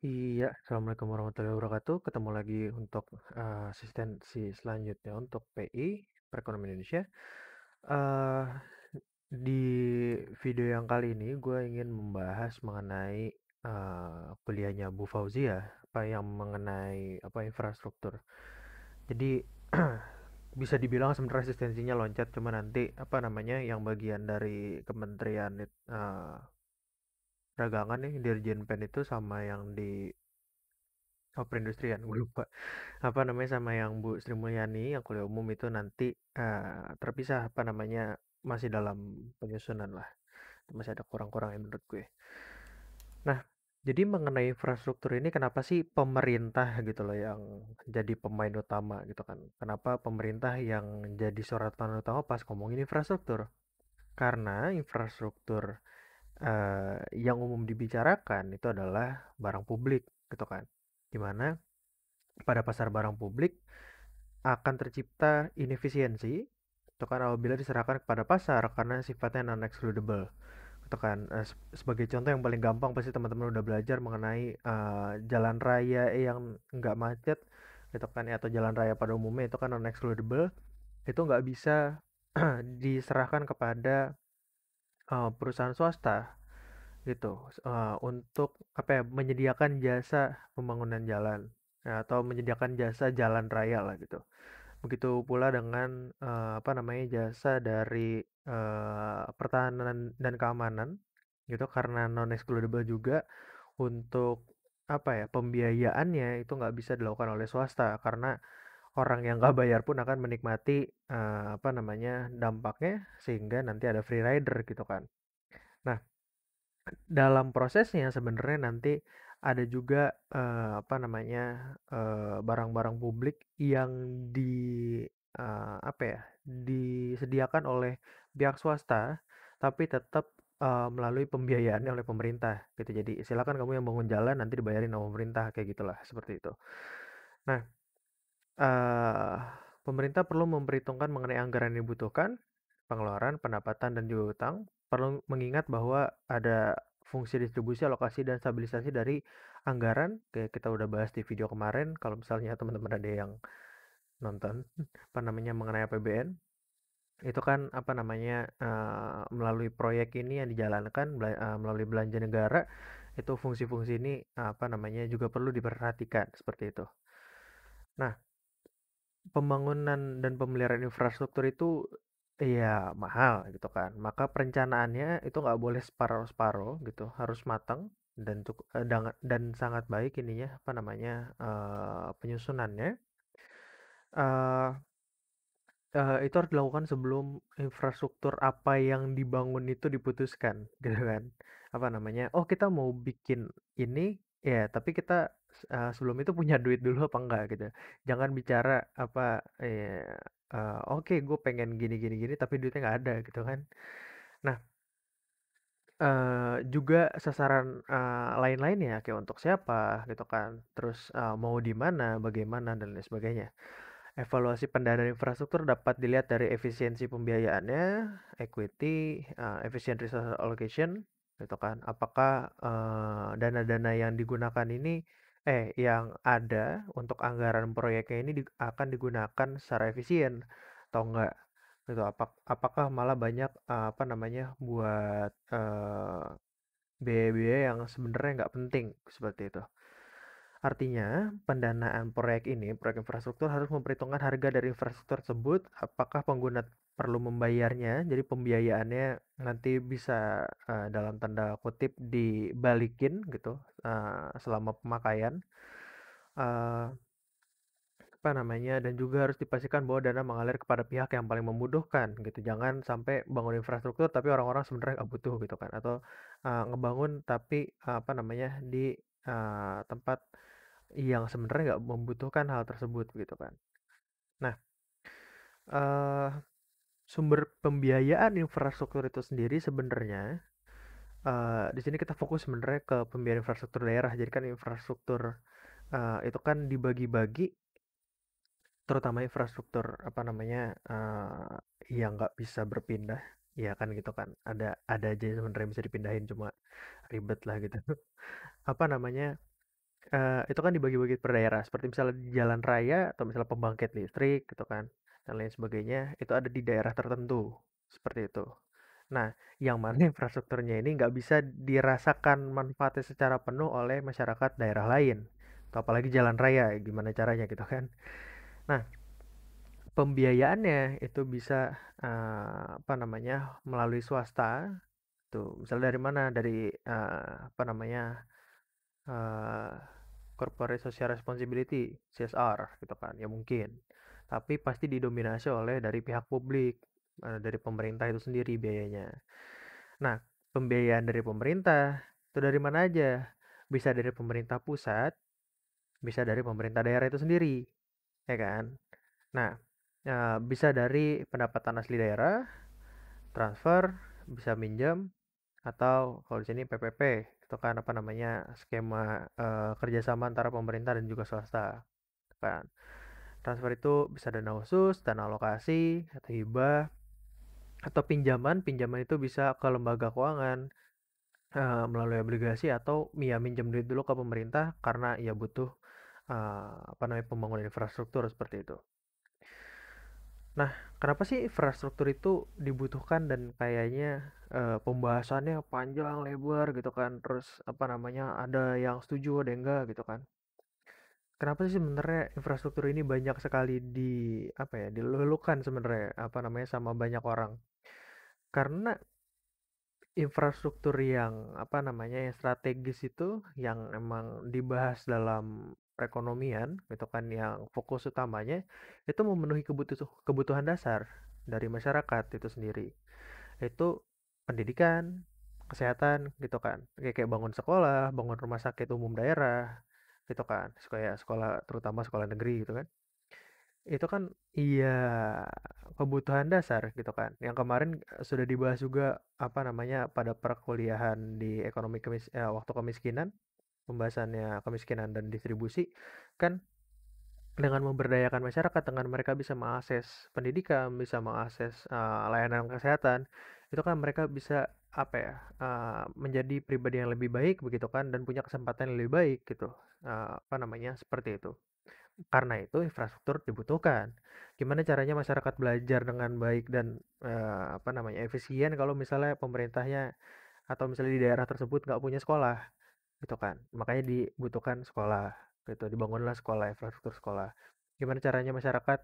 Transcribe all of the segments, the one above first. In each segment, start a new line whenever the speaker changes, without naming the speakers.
Iya, assalamualaikum warahmatullahi wabarakatuh. Ketemu lagi untuk asistensi selanjutnya untuk PI Perekonomian Indonesia. Eh di video yang kali ini gue ingin membahas mengenai kuliahnya Bu Fauzia, apa yang mengenai apa infrastruktur. Jadi bisa dibilang sebenarnya asistensinya loncat, cuma nanti apa namanya yang bagian dari Kementerian Perdagangan nih, Dirjen Pen itu sama yang di perindustrian, gue lupa apa namanya sama yang Bu Sri Mulyani yang kuliah umum itu nanti terpisah apa namanya masih dalam penyusunan lah, masih ada kurang-kurangnya menurut gue. Nah, jadi mengenai infrastruktur ini kenapa sih pemerintah gitu loh yang jadi pemain utama gitu kan? Kenapa pemerintah yang jadi sorotan utama pas ngomongin infrastruktur? Karena infrastruktur yang umum dibicarakan itu adalah barang publik gitu kan. Dimana pada pasar barang publik akan tercipta inefisiensi itu kan apabila diserahkan kepada pasar karena sifatnya non excludable itu kan. Sebagai contoh yang paling gampang pasti teman-teman udah belajar mengenai jalan raya yang nggak macet gitu kan ya, atau jalan raya pada umumnya itu kan non excludable, itu nggak bisa diserahkan kepada perusahaan swasta gitu, untuk apa ya, menyediakan jasa pembangunan jalan ya, atau menyediakan jasa jalan raya lah gitu. Begitu pula dengan apa namanya jasa dari pertahanan dan keamanan gitu, karena non excludable juga untuk apa ya, pembiayaannya itu nggak bisa dilakukan oleh swasta karena orang yang nggak bayar pun akan menikmati apa namanya dampaknya, sehingga nanti ada free rider gitu kan. Nah, dalam prosesnya sebenarnya nanti ada juga apa namanya barang-barang publik yang di apa ya, disediakan oleh pihak swasta tapi tetap melalui pembiayaannya oleh pemerintah gitu. Jadi silakan kamu yang bangun jalan nanti dibayarin sama pemerintah kayak gitulah, seperti itu. Nah, eh, pemerintah perlu memperhitungkan mengenai anggaran yang dibutuhkan, pengeluaran, pendapatan, dan juga utang. Perlu mengingat bahwa ada fungsi distribusi, alokasi, dan stabilisasi dari anggaran. Kayak kita udah bahas di video kemarin, kalau misalnya teman-teman ada yang nonton, apa namanya mengenai APBN, itu kan apa namanya melalui proyek ini yang dijalankan melalui belanja negara, itu fungsi-fungsi ini apa namanya juga perlu diperhatikan seperti itu. Nah, pembangunan dan pemeliharaan infrastruktur itu ya mahal gitu kan. Maka perencanaannya itu nggak boleh separuh-separuh gitu, harus matang dan cukup dan sangat baik ininya apa namanya penyusunannya. Eh itu harus dilakukan sebelum infrastruktur apa yang dibangun itu diputuskan, gitu kan. Apa namanya? Oh, kita mau bikin ini, ya, tapi kita sebelum itu punya duit dulu apa enggak gitu. Jangan bicara apa oke, gue pengen gini gini gini tapi duitnya nggak ada gitu kan. Nah, juga sasaran lain-lainnya kayak untuk siapa gitu kan. Terus mau di mana, bagaimana dan lain sebagainya. Evaluasi pendanaan infrastruktur dapat dilihat dari efisiensi pembiayaannya, equity, efficient resource allocation, gitu kan. Apakah dana-dana yang digunakan ini, yang ada untuk anggaran proyeknya ini akan digunakan secara efisien atau enggak, gitu. Apakah malah banyak apa namanya buat biaya-biaya yang sebenarnya nggak penting seperti itu. Artinya, pendanaan proyek ini, proyek infrastruktur harus memperhitungkan harga dari infrastruktur tersebut, apakah pengguna perlu membayarnya, jadi pembiayaannya nanti bisa dalam tanda kutip dibalikin gitu selama pemakaian. Eh, apa namanya, dan juga harus dipastikan bahwa dana mengalir kepada pihak yang paling membutuhkan gitu. Jangan sampai bangun infrastruktur tapi orang-orang sebenarnya nggak butuh gitu kan, atau ngebangun tapi apa namanya di tempat yang sebenarnya nggak membutuhkan hal tersebut gitu kan. Nah, eh, sumber pembiayaan infrastruktur itu sendiri sebenarnya di sini kita fokus sebenarnya ke pembiayaan infrastruktur daerah. Jadi kan infrastruktur itu kan dibagi-bagi, terutama infrastruktur apa namanya yang nggak bisa berpindah, ya kan gitu kan. Ada aja sebenarnya bisa dipindahin cuma ribet lah gitu. Apa namanya? itu kan dibagi-bagi per daerah, seperti misalnya di jalan raya atau misalnya pembangkit listrik gitu kan, dan lain sebagainya, itu ada di daerah tertentu, seperti itu. Nah, yang mana infrastrukturnya ini nggak bisa dirasakan manfaatnya secara penuh oleh masyarakat daerah lain. Atau apalagi jalan raya, gimana caranya gitu kan. Nah, pembiayaannya itu bisa apa namanya melalui swasta. Tuh, misalnya dari mana? Dari apa namanya eh, corporate social responsibility (CSR) gitu kan. Ya mungkin. Tapi pasti didominasi oleh dari pihak publik, dari pemerintah itu sendiri biayanya. Nah, pembiayaan dari pemerintah itu dari mana aja? Bisa dari pemerintah pusat, bisa dari pemerintah daerah itu sendiri, ya kan? Nah, bisa dari pendapatan asli daerah, transfer, bisa minjem, atau kalau di sini PPP, itu kan apa namanya skema kerjasama antara pemerintah dan juga swasta, kan? Transfer itu bisa dana khusus, dana alokasi, atau hibah, atau pinjaman. Pinjaman itu bisa ke lembaga keuangan, melalui obligasi atau ya minjem duit dulu ke pemerintah karena ya butuh apa namanya pembangunan infrastruktur seperti itu. Nah, kenapa sih infrastruktur itu dibutuhkan dan kayaknya pembahasannya panjang lebar gitu kan, terus apa namanya ada yang setuju ada yang enggak gitu kan. Kenapa sih sebenarnya infrastruktur ini banyak sekali di apa ya dilulukan sebenarnya apa namanya sama banyak orang? Karena infrastruktur yang apa namanya yang strategis itu yang emang dibahas dalam perekonomian gitu kan yang fokus utamanya itu memenuhi kebutuhan dasar dari masyarakat itu sendiri, itu pendidikan, kesehatan gitu kan, kayak bangun sekolah, bangun rumah sakit umum daerah gitu kan, kayak sekolah terutama sekolah negeri gitu kan. Itu kan iya kebutuhan dasar gitu kan. Yang kemarin sudah dibahas juga apa namanya pada perkuliahan di waktu kemiskinan, pembahasannya kemiskinan dan distribusi kan dengan memberdayakan masyarakat dengan mereka bisa mengakses pendidikan, bisa mengakses layanan kesehatan, itu kan mereka bisa apa ya menjadi pribadi yang lebih baik begitu kan dan punya kesempatan yang lebih baik gitu. Apa namanya seperti itu. Karena itu infrastruktur dibutuhkan. Gimana caranya masyarakat belajar dengan baik dan apa namanya efisien kalau misalnya pemerintahnya atau misalnya di daerah tersebut nggak punya sekolah, gitu kan? Makanya dibutuhkan sekolah, gitu. Dibangunlah sekolah, infrastruktur sekolah. Gimana caranya masyarakat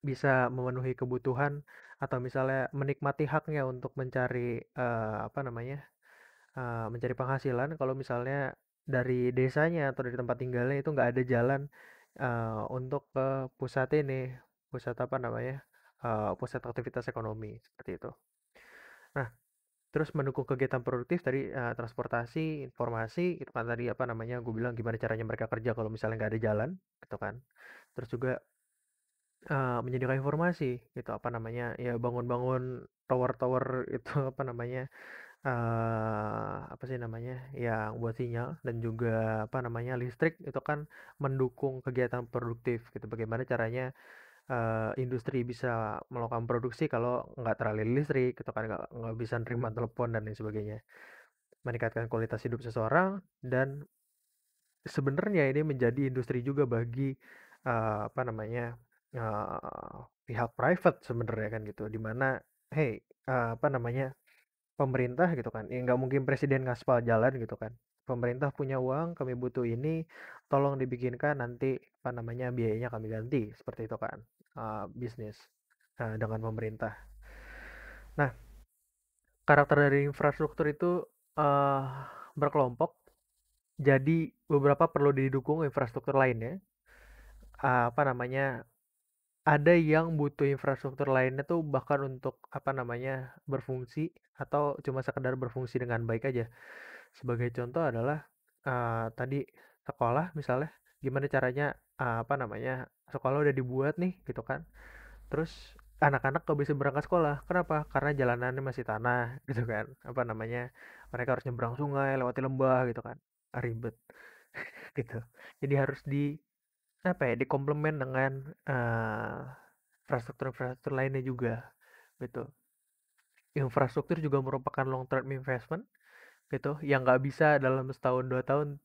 bisa memenuhi kebutuhan atau misalnya menikmati haknya untuk mencari apa namanya mencari penghasilan kalau misalnya dari desanya atau dari tempat tinggalnya itu nggak ada jalan untuk ke pusat ini, pusat apa namanya, pusat aktivitas ekonomi seperti itu. Nah, terus mendukung kegiatan produktif tadi transportasi, informasi, itu kan tadi apa namanya, gue bilang gimana caranya mereka kerja kalau misalnya nggak ada jalan, gitu kan. Terus juga menyediakan informasi, gitu apa namanya, ya bangun-bangun tower-tower itu apa namanya, apa sih namanya, yang buat sinyal dan juga apa namanya, listrik itu kan mendukung kegiatan produktif gitu. Bagaimana caranya industri bisa melakukan produksi kalau nggak teraliri listrik gitu kan, nggak bisa nerima telepon dan lain sebagainya. Meningkatkan kualitas hidup seseorang dan sebenarnya ini menjadi industri juga bagi apa namanya pihak private sebenarnya kan gitu, dimana hey apa namanya pemerintah gitu kan, ya nggak mungkin presiden ngaspal jalan gitu kan. Pemerintah punya uang, kami butuh ini, tolong dibikinkan nanti apa namanya biayanya kami ganti seperti itu kan. Bisnis dengan pemerintah. Nah, karakter dari infrastruktur itu eh, berkelompok, jadi beberapa perlu didukung infrastruktur lainnya. Apa namanya ada yang butuh infrastruktur lainnya tuh bahkan untuk apa namanya berfungsi atau cuma sekedar berfungsi dengan baik aja. Sebagai contoh adalah tadi sekolah misalnya, gimana caranya apa namanya sekolah udah dibuat nih gitu kan. Terus anak-anak gak bisa berangkat sekolah. Kenapa? Karena jalanannya masih tanah gitu kan. Apa namanya? Mereka harus nyebrang sungai, lewati lembah gitu kan. Ribet gitu. Jadi harus di apa ya? Dikomplement dengan infrastruktur-infrastruktur lainnya juga gitu. Infrastruktur juga merupakan long term investment gitu, yang nggak bisa dalam setahun 2 tahun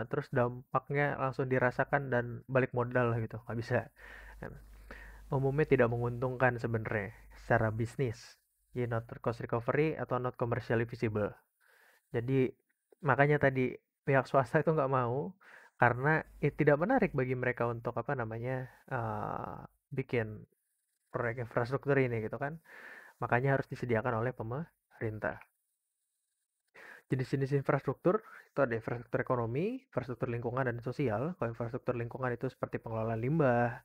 terus dampaknya langsung dirasakan dan balik modal gitu, nggak bisa. Kan. Umumnya tidak menguntungkan sebenarnya secara bisnis. Jadi not cost recovery atau not commercially visible. Jadi makanya tadi pihak swasta itu nggak mau karena tidak menarik bagi mereka untuk apa namanya bikin proyek infrastruktur ini gitu kan. Makanya harus disediakan oleh pemerintah. Jenis-jenis infrastruktur itu ada infrastruktur ekonomi, infrastruktur lingkungan dan sosial. Kalau infrastruktur lingkungan itu seperti pengelolaan limbah,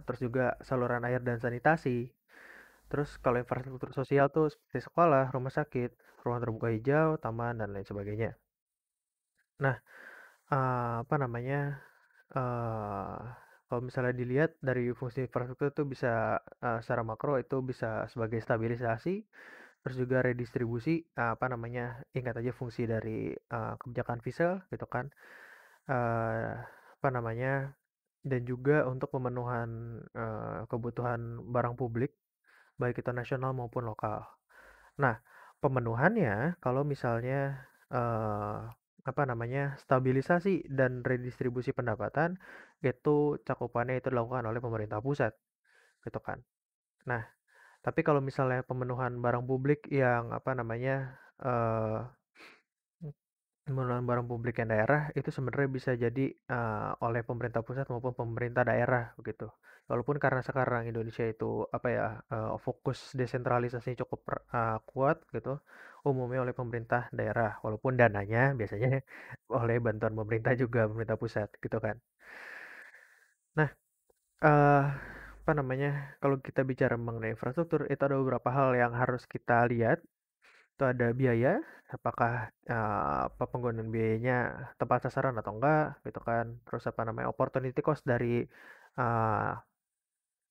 terus juga saluran air dan sanitasi. Terus kalau infrastruktur sosial tuh seperti sekolah, rumah sakit, ruang terbuka hijau, taman dan lain sebagainya. Nah, apa namanya? eh Kalau misalnya dilihat dari fungsi infrastruktur itu bisa secara makro itu bisa sebagai stabilisasi, terus juga redistribusi, apa namanya? Ingat aja fungsi dari kebijakan fiscal gitu kan. eh Apa namanya? Dan juga untuk pemenuhan kebutuhan barang publik baik itu nasional maupun lokal. Nah, pemenuhannya kalau misalnya eh, apa namanya stabilisasi dan redistribusi pendapatan itu cakupannya itu dilakukan oleh pemerintah pusat, gitu kan. Nah, tapi kalau misalnya pemenuhan barang publik yang apa namanya eh, Pengelolaan barang publik yang daerah itu sebenarnya bisa jadi oleh pemerintah pusat maupun pemerintah daerah begitu. Walaupun karena sekarang Indonesia itu apa ya fokus desentralisasi cukup kuat gitu, umumnya oleh pemerintah daerah. Walaupun dananya biasanya oleh bantuan pemerintah juga pemerintah pusat gitu kan. Nah, eh apa namanya kalau kita bicara mengenai infrastruktur itu ada beberapa hal yang harus kita lihat itu ada biaya, apakah apa penggunaan biayanya tepat sasaran atau enggak, gitu kan. Terus apa namanya opportunity cost dari uh,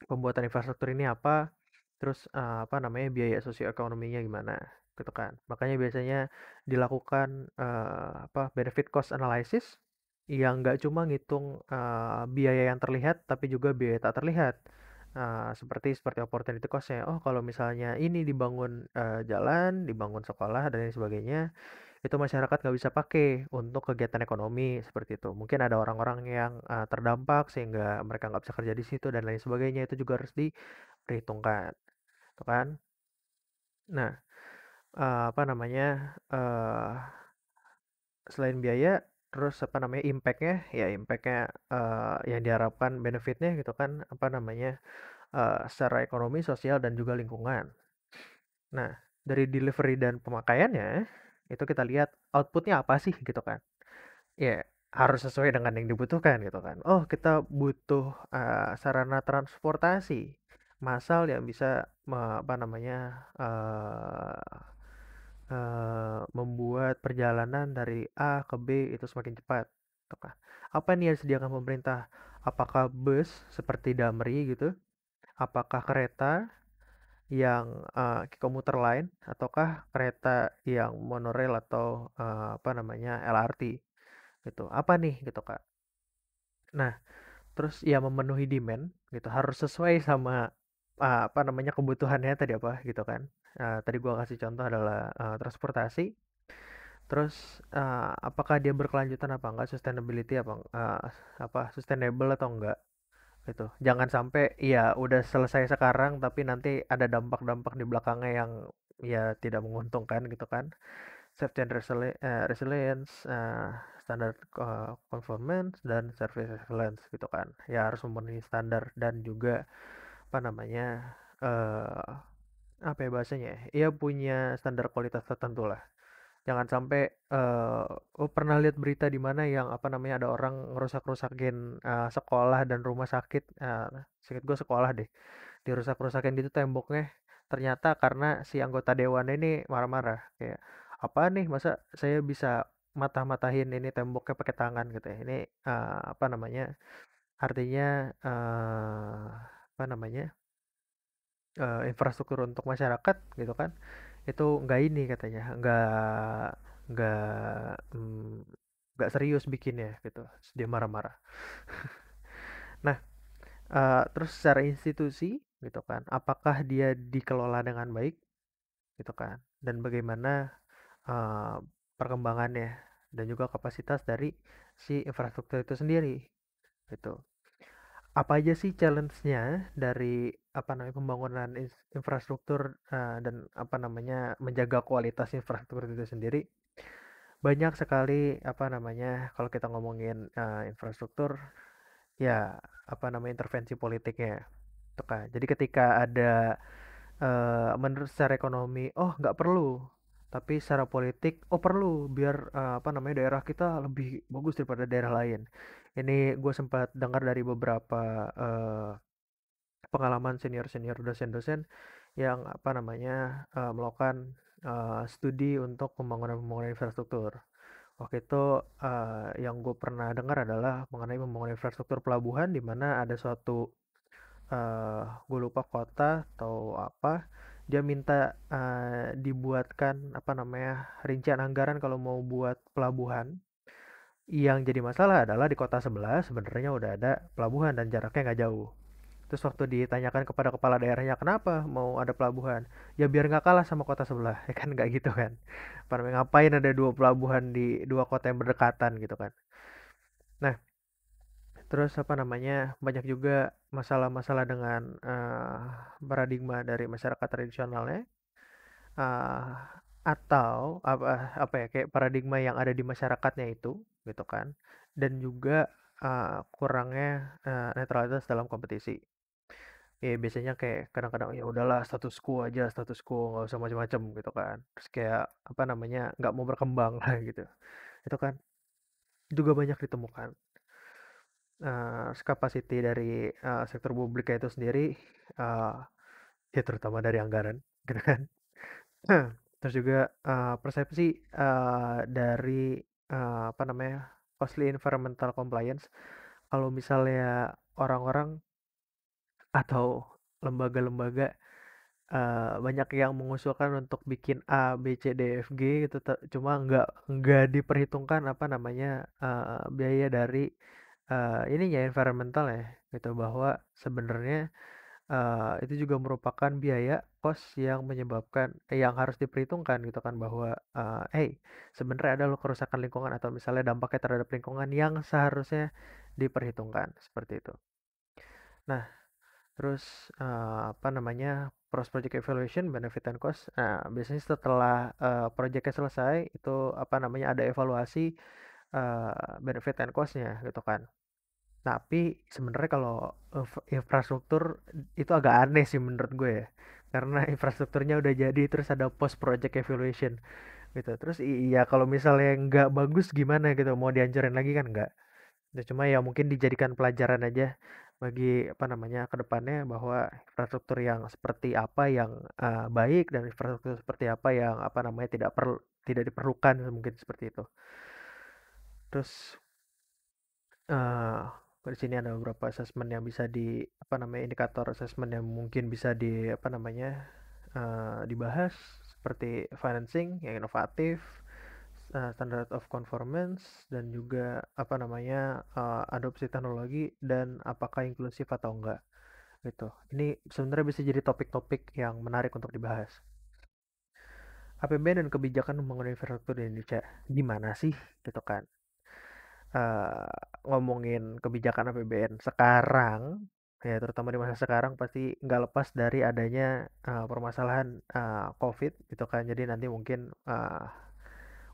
pembuatan infrastruktur ini apa, terus apa namanya biaya sosioekonominya gimana, gitu kan. Makanya biasanya dilakukan apa benefit cost analysis yang nggak cuma ngitung biaya yang terlihat, tapi juga biaya tak terlihat. Seperti opportunity cost-nya. Oh, kalau misalnya ini dibangun jalan, dibangun sekolah dan lain sebagainya, itu masyarakat nggak bisa pakai untuk kegiatan ekonomi seperti itu. Mungkin ada orang-orang yang terdampak sehingga mereka nggak bisa kerja di situ dan lain sebagainya. Itu juga harus diperhitungkan, tuh kan? Nah, apa namanya? eh Selain biaya, terus apa namanya impactnya? Ya impactnya yang diharapkan benefitnya gitu kan? Apa namanya? Secara ekonomi, sosial dan juga lingkungan. Nah, dari delivery dan pemakaiannya itu kita lihat outputnya apa sih gitu kan? Ya, harus sesuai dengan yang dibutuhkan gitu kan. Oh, kita butuh sarana transportasi massal yang bisa apa namanya membuat perjalanan dari A ke B itu semakin cepat. Gitu kan. Apa nih yang disediakan pemerintah? Apakah bus seperti Damri gitu? Apakah kereta yang komuter lain? Ataukah kereta yang monorail atau apa namanya LRT gitu? Apa nih gitu Kak? Nah, terus ya memenuhi demand gitu harus sesuai sama apa namanya kebutuhannya tadi apa gitu kan. Tadi gua kasih contoh adalah transportasi. Terus apakah dia berkelanjutan apa enggak, sustainability apa apa sustainable atau enggak gitu. Jangan sampai ya udah selesai sekarang tapi nanti ada dampak-dampak di belakangnya yang ya tidak menguntungkan gitu kan. Safety and resilience, standar conformance dan service excellence gitu kan. Ya harus memenuhi standar dan juga apa namanya eh apa ya bahasanya? Ya punya standar kualitas tertentu lah. Jangan sampai pernah lihat berita di mana yang apa namanya ada orang ngerusak-rusakin sekolah dan rumah sakit. Seingat gue sekolah deh. Dirusak-rusakin gitu temboknya. Ternyata karena si anggota dewan ini marah-marah kayak apa nih masa saya bisa matah-matahin ini temboknya pakai tangan gitu ya. Ini apa namanya? Artinya apa namanya? Infrastruktur untuk masyarakat gitu kan itu nggak ini katanya nggak nggak serius bikinnya gitu. Terus dia marah-marah. Nah, terus secara institusi gitu kan apakah dia dikelola dengan baik gitu kan dan bagaimana perkembangannya dan juga kapasitas dari si infrastruktur itu sendiri gitu. Apa aja sih challenge-nya dari apa namanya pembangunan infrastruktur dan apa namanya menjaga kualitas infrastruktur itu sendiri? Banyak sekali apa namanya kalau kita ngomongin infrastruktur ya apa namanya intervensi politiknya. Tuh kan. Jadi ketika ada menurut secara ekonomi oh nggak perlu tapi secara politik oh perlu biar apa namanya daerah kita lebih bagus daripada daerah lain. Ini gue sempat dengar dari beberapa pengalaman senior-senior dosen-dosen yang apa namanya melakukan studi untuk pembangunan infrastruktur. Waktu itu yang gue pernah dengar adalah mengenai pembangunan infrastruktur pelabuhan di mana ada suatu gue lupa kota atau apa dia minta dibuatkan apa namanya rincian anggaran kalau mau buat pelabuhan. Yang jadi masalah adalah di kota sebelah sebenarnya udah ada pelabuhan dan jaraknya nggak jauh. Terus waktu ditanyakan kepada kepala daerahnya kenapa mau ada pelabuhan, ya biar nggak kalah sama kota sebelah, ya kan nggak gitu kan. Ngapain ada dua pelabuhan di dua kota yang berdekatan gitu kan. Nah, terus apa namanya banyak juga masalah-masalah dengan paradigma dari masyarakat tradisionalnya eh, atau apa ya kayak paradigma yang ada di masyarakatnya itu gitu kan dan juga kurangnya netralitas dalam kompetisi. Ya biasanya kayak kadang-kadang ya udahlah status quo aja status quo nggak usah macam-macam gitu kan terus kayak apa namanya nggak mau berkembang lah gitu itu kan juga banyak ditemukan capacity dari sektor publiknya itu sendiri eh, ya terutama dari anggaran gitu kan. Terus juga persepsi dari apa namanya costly environmental compliance kalau misalnya orang-orang atau lembaga-lembaga banyak yang mengusulkan untuk bikin A, B, C, D, F, G gitu, cuma nggak diperhitungkan apa namanya biaya dari ininya environmental ya gitu bahwa sebenarnya itu juga merupakan biaya kos yang menyebabkan yang harus diperhitungkan gitu kan bahwa hey sebenarnya ada loh kerusakan lingkungan atau misalnya dampaknya terhadap lingkungan yang seharusnya diperhitungkan seperti itu. Nah, terus apa namanya post project evaluation benefit and cost. Nah, biasanya setelah projectnya selesai itu apa namanya ada evaluasi benefit and cost-nya gitu kan. Tapi sebenarnya kalau infrastruktur itu agak aneh sih menurut gue ya. Karena infrastrukturnya udah jadi terus ada post project evaluation gitu. Terus iya kalau misalnya nggak bagus gimana gitu mau dihancurin lagi kan nggak. Ya, cuma ya mungkin dijadikan pelajaran aja bagi apa namanya ke depannya bahwa infrastruktur yang seperti apa yang baik dan infrastruktur seperti apa yang apa namanya tidak diperlukan mungkin seperti itu. Terus eh di sini ada beberapa asesmen yang bisa di apa namanya indikator asesmen yang mungkin bisa di apa namanya dibahas seperti financing yang inovatif, standard of conformance dan juga apa namanya adopsi teknologi dan apakah inklusif atau enggak gitu. Ini sebenarnya bisa jadi topik-topik yang menarik untuk dibahas. APBN dan kebijakan pembangunan infrastruktur di Indonesia gimana sih gitu kan. eh, Ngomongin kebijakan APBN sekarang ya terutama di masa sekarang pasti nggak lepas dari adanya permasalahan COVID gitu kan jadi nanti mungkin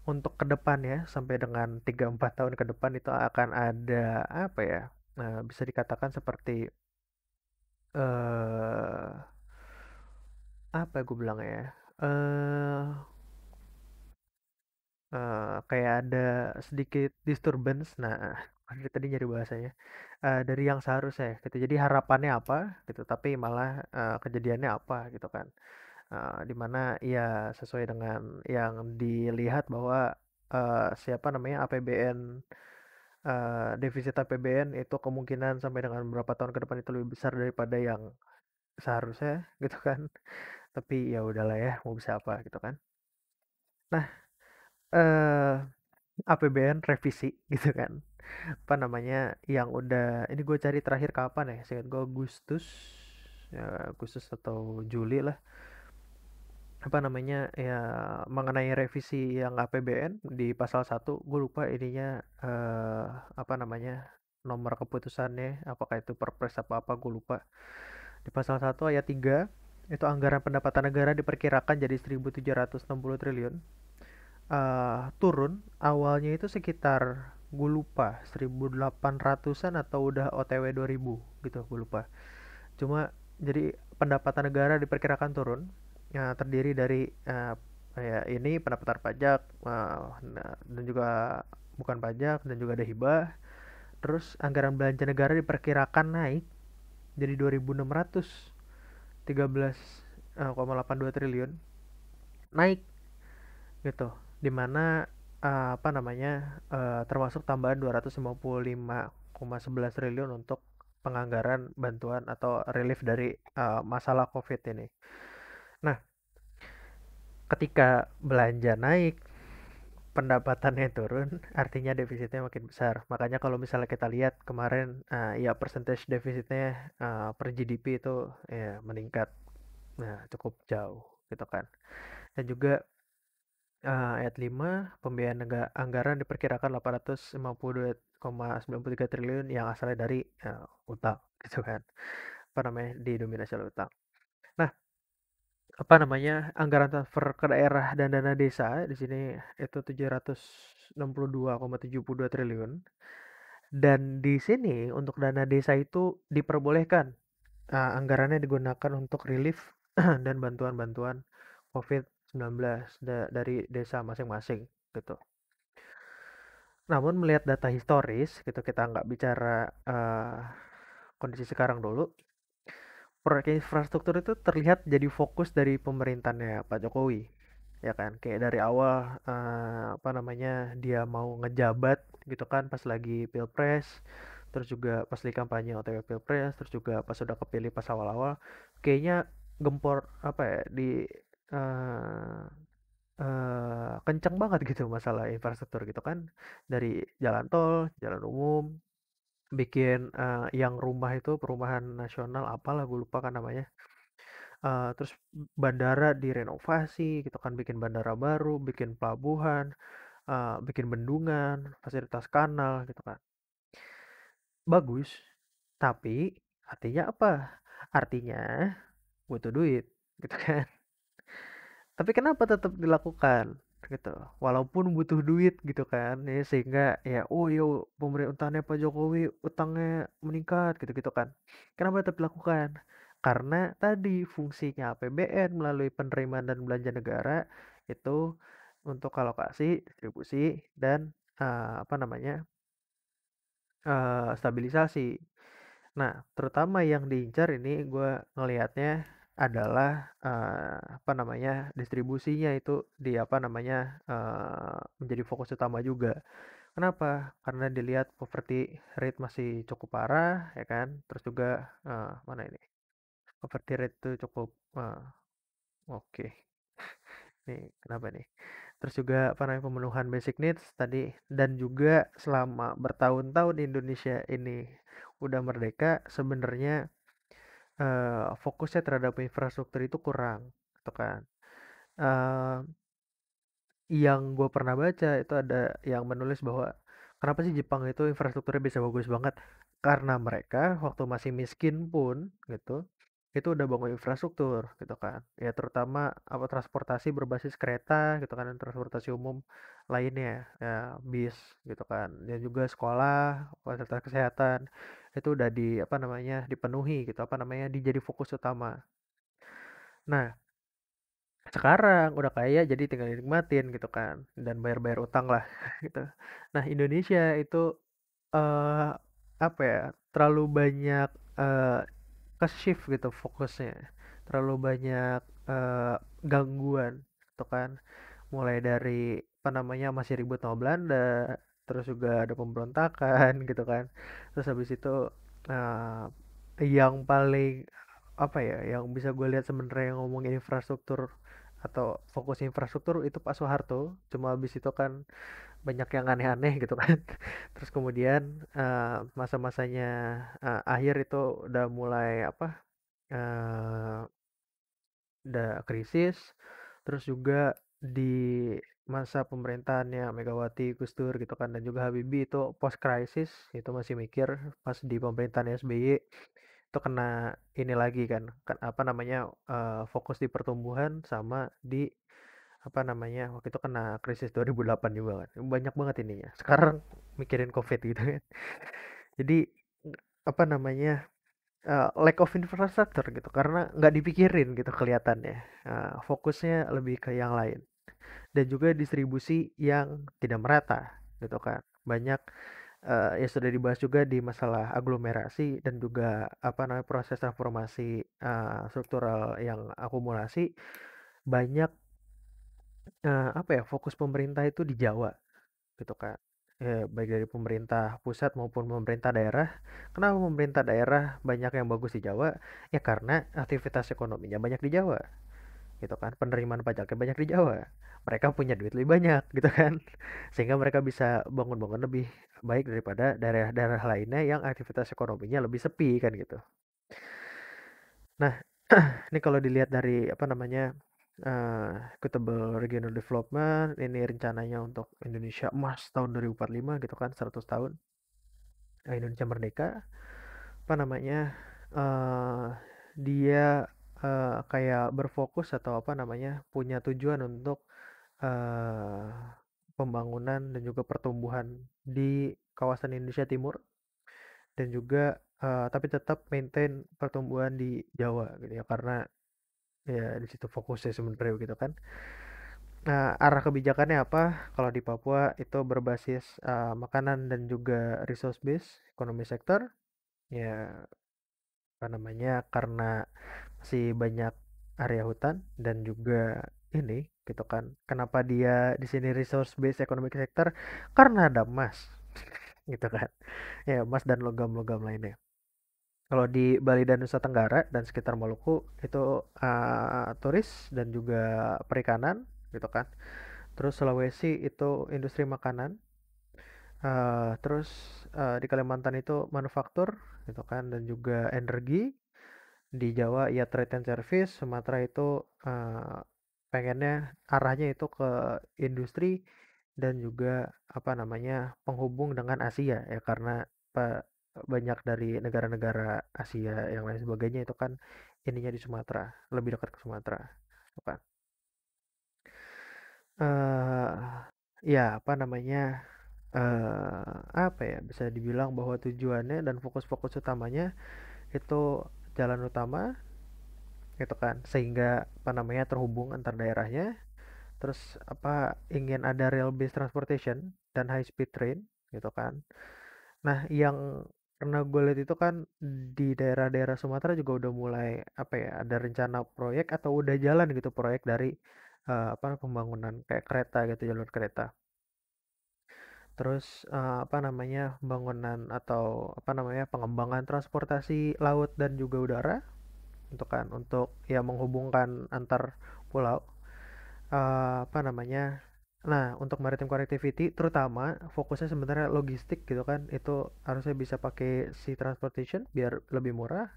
untuk ke depan ya sampai dengan 3-4 tahun ke depan itu akan ada apa ya bisa dikatakan seperti eh apa ya gue bilang ya eh kayak ada sedikit disturbance. Nah, dari tadi nyari bahasanya dari yang seharusnya gitu. Jadi harapannya apa gitu, tapi malah kejadiannya apa gitu kan. Di mana ya sesuai dengan yang dilihat bahwa siapa namanya APBN defisit APBN itu kemungkinan sampai dengan beberapa tahun ke depan itu lebih besar daripada yang seharusnya gitu kan. Tapi ya udahlah ya, mau bisa apa gitu kan. Nah, eh APBN revisi gitu kan. Apa namanya yang udah ini gue cari terakhir kapan ya seingat gue Agustus ya, Agustus atau Juli lah apa namanya, ya mengenai revisi yang APBN di pasal 1, gue lupa ininya, apa namanya, nomor keputusannya, apakah itu Perpres apa apa, gue lupa. Di pasal 1 ayat 3 itu anggaran pendapatan negara diperkirakan jadi 1.760 triliun. Turun awalnya itu sekitar gue lupa 1.800-an atau udah OTW 2.000 gitu, gue lupa. Cuma jadi pendapatan negara diperkirakan turun. Ya, terdiri dari kayak ini pendapatan pajak, dan juga bukan pajak, dan juga ada hibah. Terus anggaran belanja negara diperkirakan naik jadi 2.613,82 triliun, naik gitu. Dimana apa namanya, termasuk tambahan 255,11 triliun untuk penganggaran bantuan atau relief dari masalah COVID ini. Nah, ketika belanja naik, pendapatannya turun, artinya defisitnya makin besar. Makanya kalau misalnya kita lihat kemarin, ya percentage defisitnya per GDP itu ya meningkat, nah cukup jauh gitu kan. Dan juga ayat 5, pembiayaan anggaran diperkirakan 852,93 triliun yang asalnya dari utang gitu kan. Apa namanya, didominasi oleh utang. Nah, apa namanya, anggaran transfer ke daerah dan dana desa di sini itu 762,72 triliun, dan di sini untuk dana desa itu diperbolehkan anggarannya digunakan untuk relief dan bantuan-bantuan COVID-19 dari desa masing-masing gitu. Namun melihat data historis gitu, kita nggak bicara kondisi sekarang dulu. Proyek infrastruktur itu terlihat jadi fokus dari pemerintahnya Pak Jokowi, ya kan? Kayak dari awal apa namanya, dia mau ngejabat gitu kan pas lagi Pilpres, terus juga pas lagi kampanye OTW Pilpres, terus juga pas sudah kepilih pas awal-awal, kayaknya gempor apa ya di eh, kenceng banget gitu masalah infrastruktur gitu kan, dari jalan tol, jalan umum, bikin yang rumah itu perumahan nasional apalah gue lupa kan namanya. Terus bandara direnovasi gitu kan, bikin bandara baru, bikin pelabuhan, bikin bendungan, fasilitas kanal gitu kan. Bagus, tapi artinya apa? Artinya butuh duit gitu kan. Tapi kenapa tetap dilakukan gitu? Walaupun butuh duit gitu kan, ya sehingga ya oh yo pemerintahannya Pak Jokowi utangnya meningkat gitu-gitu kan. Kenapa tetap dilakukan? Karena tadi fungsinya APBN melalui penerimaan dan belanja negara itu untuk alokasi, distribusi, dan apa namanya, stabilisasi. Nah, terutama yang diincar ini gue ngelihatnya adalah apa namanya, distribusinya itu di apa namanya, menjadi fokus utama juga. Kenapa? Karena dilihat poverty rate masih cukup parah, ya kan? Terus juga mana ini? Poverty rate itu cukup oke. Nih, kenapa nih? Terus juga apa namanya, pemenuhan basic needs tadi, dan juga selama bertahun-tahun Indonesia ini udah merdeka, sebenarnya fokusnya terhadap infrastruktur itu kurang gitu kan. Eee, yang gue pernah baca itu ada yang menulis bahwa kenapa sih Jepang itu infrastrukturnya bisa bagus banget, karena mereka waktu masih miskin pun gitu, itu udah bangun infrastruktur gitu kan. Ya terutama apa, transportasi berbasis kereta gitu kan, dan transportasi umum lainnya, ya bis gitu kan. Dan juga sekolah, fasilitas kesehatan, itu udah di apa namanya, dipenuhi gitu, apa namanya, dijadi fokus utama. Nah, sekarang udah kaya jadi tinggal dinikmatin gitu kan, dan bayar-bayar utang lah gitu. Nah, Indonesia itu eh apa ya, terlalu banyak eh ke-shift gitu fokusnya. Terlalu banyak eh gangguan gitu kan. Mulai dari apa namanya, masih ribut sama Belanda, terus juga ada pemberontakan gitu kan. Terus habis itu eh yang paling apa ya, yang bisa gue lihat sebenarnya yang ngomongin infrastruktur atau fokus infrastruktur itu Pak Soeharto. Cuma habis itu kan banyak yang aneh-aneh gitu kan. Terus kemudian masa-masanya akhir itu udah mulai apa, udah krisis. Terus juga di masa pemerintahannya Megawati, Gus Dur gitu kan, dan juga Habibie itu post krisis itu masih mikir pas di pemerintahan SBY itu kena ini lagi kan, apa namanya fokus di pertumbuhan sama di apa namanya waktu itu kena krisis 2008 juga kan. Banyak banget ininya. Sekarang mikirin COVID gitu kan. Jadi apa namanya lack of infrastructure gitu karena nggak dipikirin gitu kelihatannya. Fokusnya lebih ke yang lain dan juga distribusi yang tidak merata gitu kan. Banyak ya sudah dibahas juga di masalah aglomerasi dan juga apa namanya proses transformasi struktural yang akumulasi banyak apa ya fokus pemerintah itu di Jawa gitu kan. Ya, baik dari pemerintah pusat maupun pemerintah daerah. Kenapa pemerintah daerah banyak yang bagus di Jawa? Ya karena aktivitas ekonominya banyak di Jawa gitu kan, penerimaan pajaknya banyak di Jawa, mereka punya duit lebih banyak gitu kan, sehingga mereka bisa bangun-bangun lebih baik daripada daerah-daerah lainnya yang aktivitas ekonominya lebih sepi kan gitu. Nah, ini kalau dilihat dari apa namanya Equitable Regional Development, ini rencananya untuk Indonesia Emas tahun 2045 gitu kan, 100 tahun Indonesia merdeka, apa namanya eh dia kayak berfokus atau apa namanya punya tujuan untuk eh, pembangunan dan juga pertumbuhan di kawasan Indonesia Timur dan juga tapi tetap maintain pertumbuhan di Jawa gitu ya karena ya di situ fokusnya sebenarnya gitu kan. Nah, arah kebijakannya apa? Kalau di Papua itu berbasis makanan dan juga resource base ekonomi sektor. Ya, apa namanya? Karena masih banyak area hutan dan juga ini gitu kan. Kenapa dia di sini resource base economic sector? Karena ada emas gitu kan. Ya, emas dan logam-logam lainnya. Kalau di Bali dan Nusa Tenggara dan sekitar Maluku itu turis dan juga perikanan gitu kan. Terus Sulawesi itu industri makanan. Terus di Kalimantan itu manufaktur gitu kan dan juga energi. Di Jawa ya trade and service, Sumatera itu pengennya arahnya itu ke industri dan juga apa namanya penghubung dengan Asia ya karena banyak dari negara-negara Asia yang lain sebagainya itu kan ininya di Sumatera, lebih dekat ke Sumatera, gitu kan. eh Ya apa namanya apa ya bisa dibilang bahwa tujuannya dan fokus-fokus utamanya itu jalan utama gitu kan sehingga apa namanya terhubung antar daerahnya terus apa ingin ada rail based transportation dan high speed train gitu kan. Nah yang pernah gue lihat itu kan di daerah-daerah Sumatera juga udah mulai apa ya ada rencana proyek atau udah jalan gitu proyek dari apa pembangunan kayak kereta gitu jalur kereta. Terus apa namanya pembangunan atau apa namanya pengembangan transportasi laut dan juga udara untuk kan untuk ya menghubungkan antar pulau. Apa namanya nah untuk maritime connectivity terutama fokusnya sebenarnya logistik gitu kan itu harusnya bisa pakai sea transportation biar lebih murah.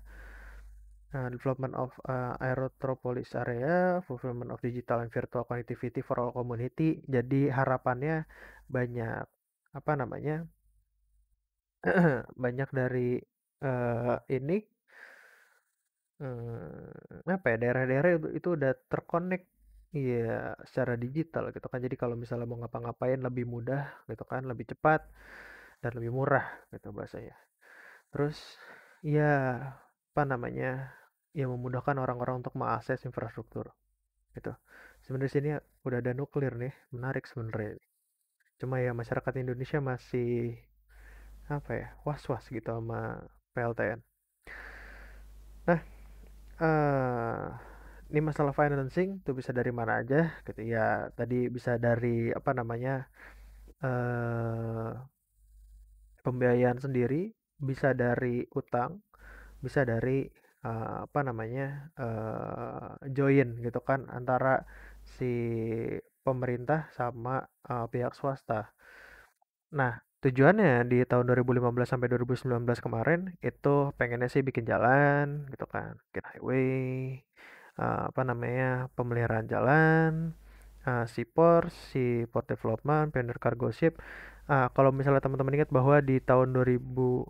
Development of aerotropolis area, fulfillment of digital and virtual connectivity for all community. Jadi harapannya banyak apa namanya banyak dari ini apa ya, daerah-daerah itu udah terkonek iya secara digital gitu kan. Jadi kalau misalnya mau ngapa-ngapain lebih mudah gitu kan, lebih cepat dan lebih murah gitu bahasanya. Terus ya apa namanya? Ya memudahkan orang-orang untuk mengakses infrastruktur gitu. Sebenarnya sini udah ada nuklir nih, menarik sebenarnya. Cuma ya masyarakat Indonesia masih apa ya, was-was gitu sama PLTN. Nah, eh ini masalah financing tuh bisa dari mana aja gitu ya. Tadi bisa dari apa namanya eh pembiayaan sendiri, bisa dari utang, bisa dari apa namanya join gitu kan antara si pemerintah sama pihak swasta. Nah, tujuannya di tahun 2015 sampai 2019 kemarin itu pengennya sih bikin jalan gitu kan, bikin highway, apa namanya, pemeliharaan jalan, Seaport, Seaport Development, Pioneer Cargo Ship. Kalau misalnya teman-teman ingat bahwa di tahun 2000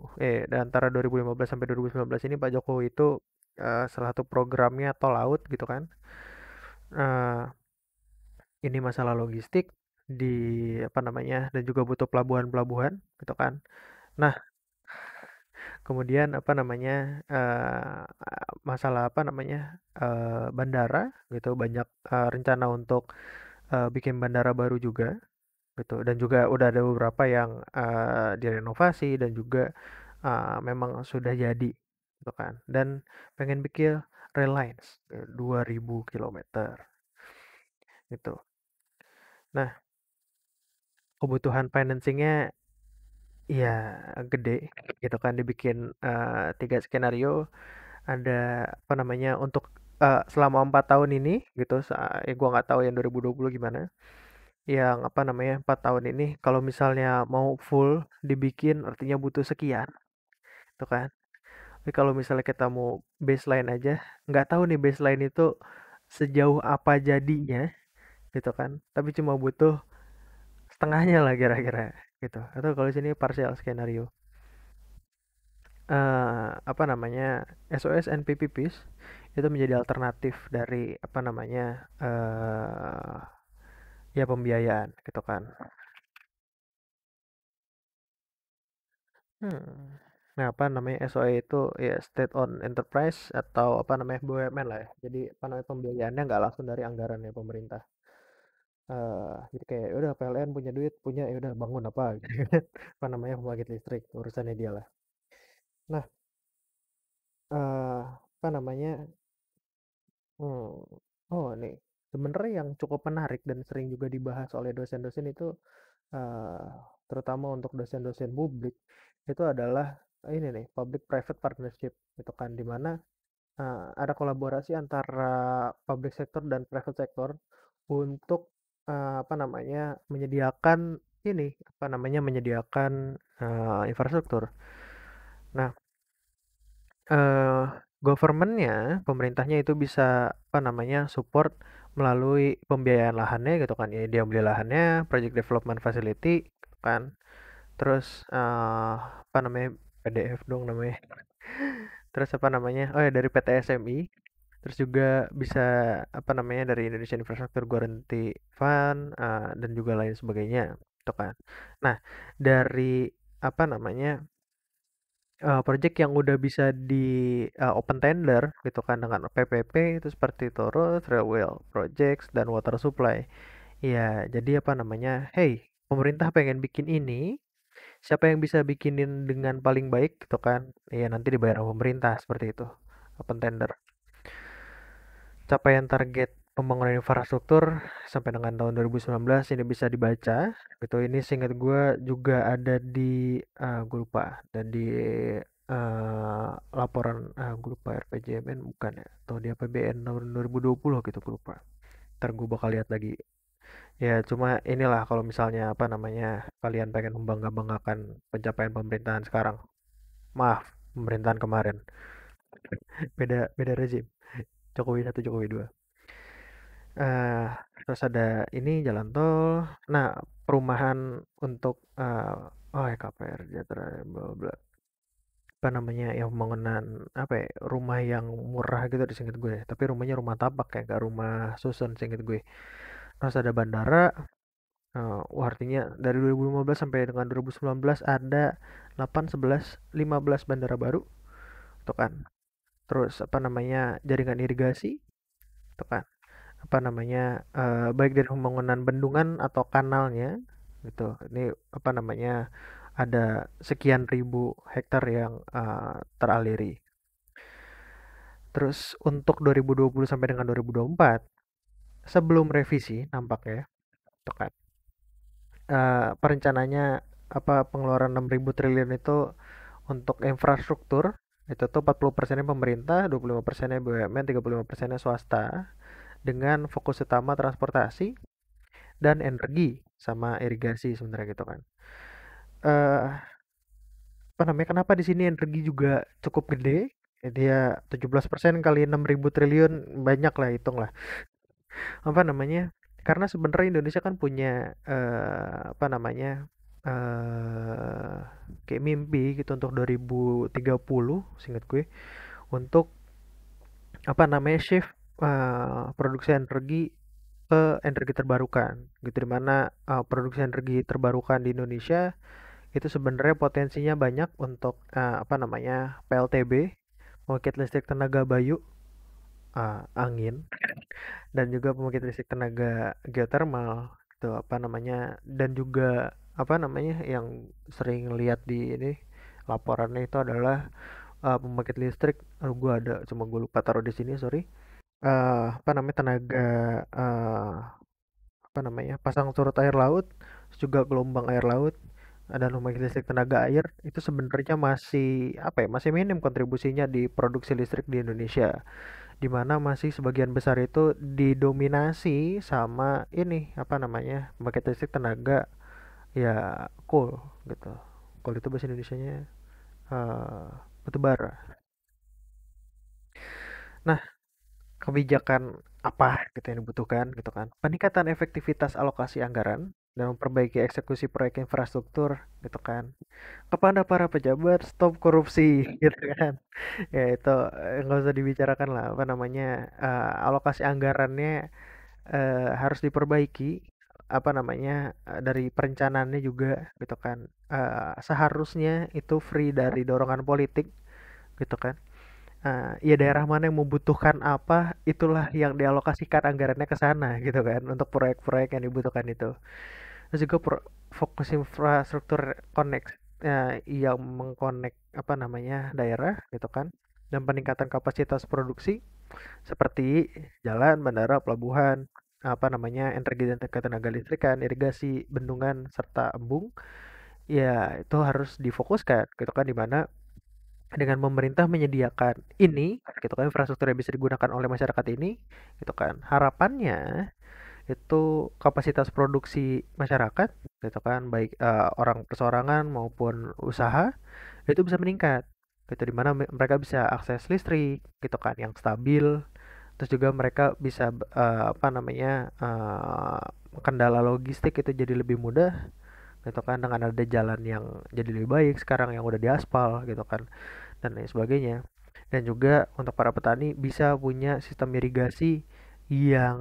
antara 2015 sampai 2019 ini Pak Jokowi itu salah satu programnya tol laut gitu kan. Eh, ini masalah logistik di apa namanya dan juga butuh pelabuhan-pelabuhan gitu kan. Nah, kemudian apa namanya masalah apa namanya bandara gitu banyak rencana untuk bikin bandara baru juga gitu dan juga udah ada beberapa yang direnovasi dan juga memang sudah jadi gitu kan dan pengen bikin rail lines 2000 kilometer gitu. Nah, kebutuhan financingnya ya gede gitu kan dibikin tiga skenario ada apa namanya untuk selama 4 tahun ini gitu gua nggak tahu yang 2020 gimana yang apa namanya 4 tahun ini kalau misalnya mau full dibikin artinya butuh sekian tuh kan tapi kalau misalnya kita mau baseline aja nggak tahu nih baseline itu sejauh apa jadinya gitu kan tapi cuma butuh setengahnya lah kira-kira gitu atau kalau sini partial skenario apa namanya SOS and PPPs itu menjadi alternatif dari apa namanya ya pembiayaan gitu kan. Hmm. Nah, apa namanya SOE itu ya state owned enterprise atau apa namanya BUMN lah ya. Jadi apa namanya pembiayaannya nggak langsung dari anggaran ya pemerintah. Jadi kayak "Ya udah PLN punya duit punya ya udah bangun apa gitu kan. Apa namanya pembangkit listrik urusannya dia lah. Nah, apa namanya Hmm. Oh, nih. Sebenarnya yang cukup menarik dan sering juga dibahas oleh dosen-dosen itu, eh, terutama untuk dosen-dosen publik, itu adalah ini nih, public-private partnership, gitu kan, di mana ada kolaborasi antara public sector dan private sector untuk apa namanya menyediakan ini, apa namanya menyediakan infrastruktur. Nah, Eee, government-nya, pemerintahnya itu bisa, apa namanya, support melalui pembiayaan lahannya gitu kan, ya dia beli lahannya, project development facility gitu kan. Terus, apa namanya, PDF dong namanya. Terus apa namanya, oh ya dari PT SMI, terus juga bisa, apa namanya, dari Indonesia Infrastructure Guarantee Fund, dan juga lain sebagainya, gitu kan. Nah, dari, apa namanya project yang udah bisa di open tender gitu kan dengan PPP itu seperti Torus, Railway Projects dan Water Supply. Ya, jadi apa namanya? Hey, pemerintah pengen bikin ini, siapa yang bisa bikinin dengan paling baik gitu kan? Ya nanti dibayar sama pemerintah seperti itu. Open tender. Capaian target pembangunan infrastruktur sampai dengan tahun 2019 ini bisa dibaca gitu ini seingat gue juga ada di gue lupa dan di laporan gue lupa RPJMN bukan ya atau di APBN tahun 2020 gitu gue lupa ntar gue bakal lihat lagi ya cuma inilah kalau misalnya apa namanya kalian pengen membangga-banggakan pencapaian pemerintahan sekarang maaf pemerintahan kemarin beda beda rezim Jokowi satu Jokowi dua. Eee, terus ada ini jalan tol. Nah, perumahan untuk, oh ya KPR Sejahtera bla bla bla. Apa namanya, ya pembangunan apa ya, rumah yang murah gitu deh seinget gue. Tapi rumahnya rumah tapak ya, nggak rumah susun seinget gue. Terus ada bandara, wah artinya dari 2015 sampai dengan 2019 ada 8, 11, 15 bandara baru, tuh kan. Terus apa namanya, jaringan irigasi, tuh kan. Apa namanya baik dari pembangunan bendungan atau kanalnya gitu ini apa namanya ada sekian ribu hektar yang teraliri terus untuk 2020 sampai dengan 2024 sebelum revisi nampaknya tekan perencananya apa pengeluaran 6.000 triliun itu untuk infrastruktur itu tuh 40% pemerintah 25% BUMN 35% swasta dengan fokus utama transportasi dan energi sama irigasi sebenarnya gitu kan. Apa namanya? Kenapa di sini energi juga cukup gede? Dia 17% kali 6.000 triliun, banyak lah, hitung lah. Apa namanya? Karena sebenarnya Indonesia kan punya apa namanya? eh kayak mimpi gitu untuk 2030, seingat gue, untuk apa namanya, shift produksi energi ke energi terbarukan gitu, dimana produksi energi terbarukan di Indonesia itu sebenarnya potensinya banyak untuk apa namanya, PLTB, pembangkit listrik tenaga bayu, angin, dan juga pembangkit listrik tenaga geothermal gitu, apa namanya, dan juga apa namanya yang sering lihat di ini laporannya itu adalah pembangkit listrik, gue ada, cuma gue lupa taruh di sini, sorry. Apa namanya, tenaga eh, apa namanya, pasang surut air laut, terus juga gelombang air laut, dan pembangkit listrik tenaga air itu sebenarnya masih apa ya, masih minim kontribusinya di produksi listrik di Indonesia, di mana masih sebagian besar itu didominasi sama ini apa namanya, pembangkit listrik tenaga ya coal gitu. Coal itu bahasa Indonesianya eh batu bara. Nah, kebijakan apa gitu yang dibutuhkan gitu kan? Peningkatan efektivitas alokasi anggaran dan memperbaiki eksekusi proyek infrastruktur gitu kan. Kepada para pejabat, stop korupsi gitu kan. Ya itu nggak usah dibicarakan lah, apa namanya, alokasi anggarannya harus diperbaiki, apa namanya, dari perencanaannya juga gitu kan. Seharusnya itu free dari dorongan politik gitu kan. Ya daerah mana yang membutuhkan apa, itulah yang dialokasikan anggarannya ke sana gitu kan, untuk proyek-proyek yang dibutuhkan itu. Terus juga fokus infrastruktur yang mengkonek apa namanya, daerah gitu kan, dan peningkatan kapasitas produksi seperti jalan, bandara, pelabuhan, apa namanya, energi dan ketenaga listrikan, irigasi, bendungan serta embung. Ya itu harus difokuskan gitu kan, di mana dengan pemerintah menyediakan ini gitu kan, infrastruktur yang bisa digunakan oleh masyarakat ini gitu kan, harapannya itu kapasitas produksi masyarakat gitu kan, baik orang perseorangan maupun usaha itu bisa meningkat gitu, dimana mereka bisa akses listrik gitu kan yang stabil, terus juga mereka bisa apa namanya, kendala logistik itu jadi lebih mudah gitu kan, dengan ada jalan yang jadi lebih baik sekarang yang udah diaspal gitu kan, dan lain sebagainya. Dan juga untuk para petani bisa punya sistem irigasi yang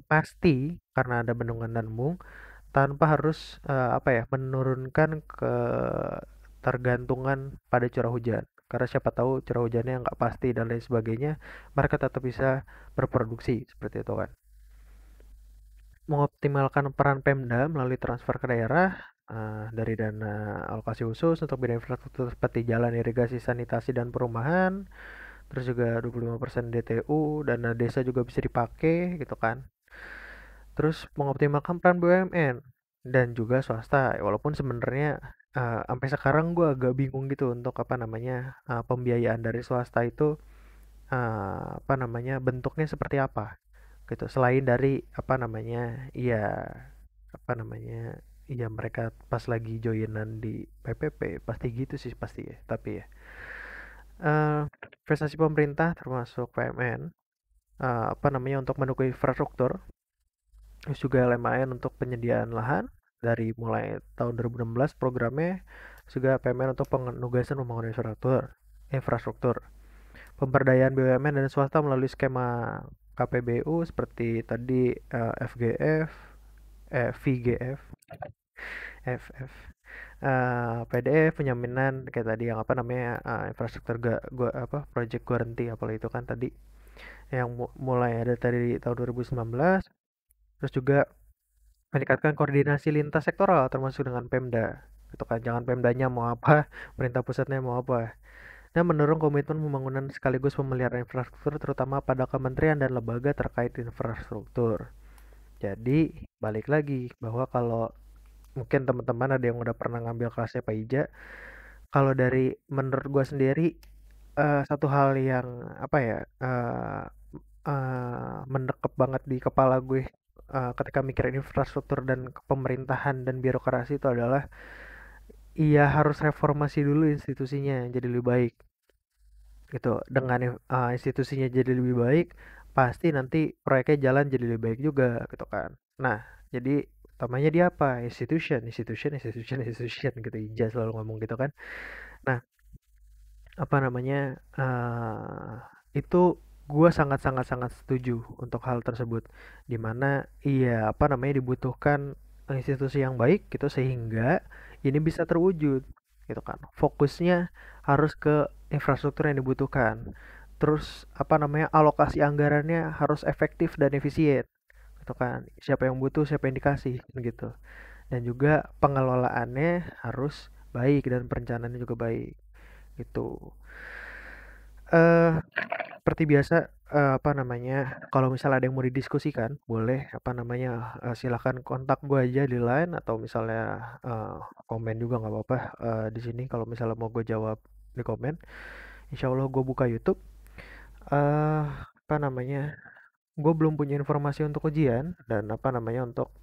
pasti karena ada bendungan dan embung, tanpa harus apa ya, menurunkan ketergantungan pada curah hujan. Karena siapa tahu curah hujannya nggak pasti dan lain sebagainya, mereka tetap bisa berproduksi seperti itu kan. Mengoptimalkan peran Pemda melalui transfer ke daerah dari dana alokasi khusus untuk bidang infrastruktur seperti jalan, irigasi, sanitasi, dan perumahan. Terus juga 25% DTU, dana desa juga bisa dipakai gitu kan. Terus mengoptimalkan peran BUMN dan juga swasta. Walaupun sebenarnya sampai sekarang gue agak bingung gitu untuk apa namanya, pembiayaan dari swasta itu apa namanya, bentuknya seperti apa gitu. Selain dari apa namanya, ya apa namanya, ya mereka pas lagi joinan di PPP pasti gitu sih pasti ya. Tapi ya eh, investasi pemerintah termasuk PMN apa namanya, untuk mendukung infrastruktur, terus juga LMAN untuk penyediaan lahan dari mulai tahun 2016 programnya, terus juga PMN untuk penugasan pembangunan infrastruktur, pemberdayaan BUMN dan swasta melalui skema KPBU seperti tadi, FGF, VGF, FF, PDF, penyaminan kayak tadi yang apa namanya, infrastruktur gua apa, project guarantee apalagi itu kan tadi yang mulai ada dari tahun 2019. Terus juga meningkatkan koordinasi lintas sektoral termasuk dengan Pemda. Gitu kan, jangan Pemdanya mau apa, pemerintah pusatnya mau apa. Dan mendorong komitmen pembangunan sekaligus pemeliharaan infrastruktur terutama pada kementerian dan lembaga terkait infrastruktur. Jadi, balik lagi bahwa kalau mungkin teman-teman ada yang udah pernah ngambil kelasnya Pak Ija, kalau dari menurut gua sendiri satu hal yang apa ya, mendekep banget di kepala gue ketika mikirin infrastruktur dan pemerintahan dan birokrasi itu adalah iya harus reformasi dulu institusinya jadi lebih baik gitu. Dengan institusinya jadi lebih baik, pasti nanti proyeknya jalan jadi lebih baik juga gitu kan. Nah, jadi utamanya dia apa? Institution, institution, institution, institution gitu. Ija selalu ngomong gitu kan. Nah, apa namanya, itu gua sangat sangat sangat setuju untuk hal tersebut. Di mana iya, apa namanya, dibutuhkan institusi yang baik gitu sehingga ini bisa terwujud gitu kan. Fokusnya harus ke infrastruktur yang dibutuhkan. Terus apa namanya, alokasi anggarannya harus efektif dan efisien gitu kan. Siapa yang butuh, siapa yang dikasih gitu. Dan juga pengelolaannya harus baik dan perencanaannya juga baik gitu. Eh, Seperti biasa, apa namanya, kalau misalnya ada yang mau didiskusikan, boleh, apa namanya, silakan kontak gue aja di Line atau misalnya komen juga nggak apa-apa di sini kalau misalnya mau gue jawab di komen. Insya Allah gue buka YouTube. Apa namanya, gue belum punya informasi untuk ujian dan apa namanya untuk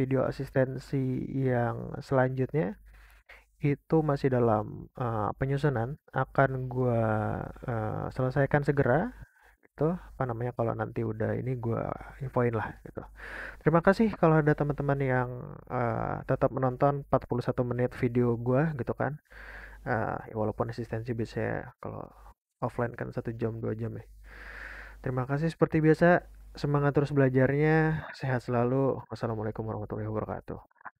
video asistensi yang selanjutnya itu masih dalam penyusunan. Akan gue selesaikan segera itu apa namanya kalau nanti udah ini gue infoin lah gitu. Terima kasih kalau ada teman-teman yang tetap menonton 41 menit video gue gitu kan. Ya walaupun asistensi biasanya kalau offline kan 1 jam 2 jam ya. Terima kasih seperti biasa. Semangat terus belajarnya. Sehat selalu. Wassalamualaikum warahmatullahi wabarakatuh.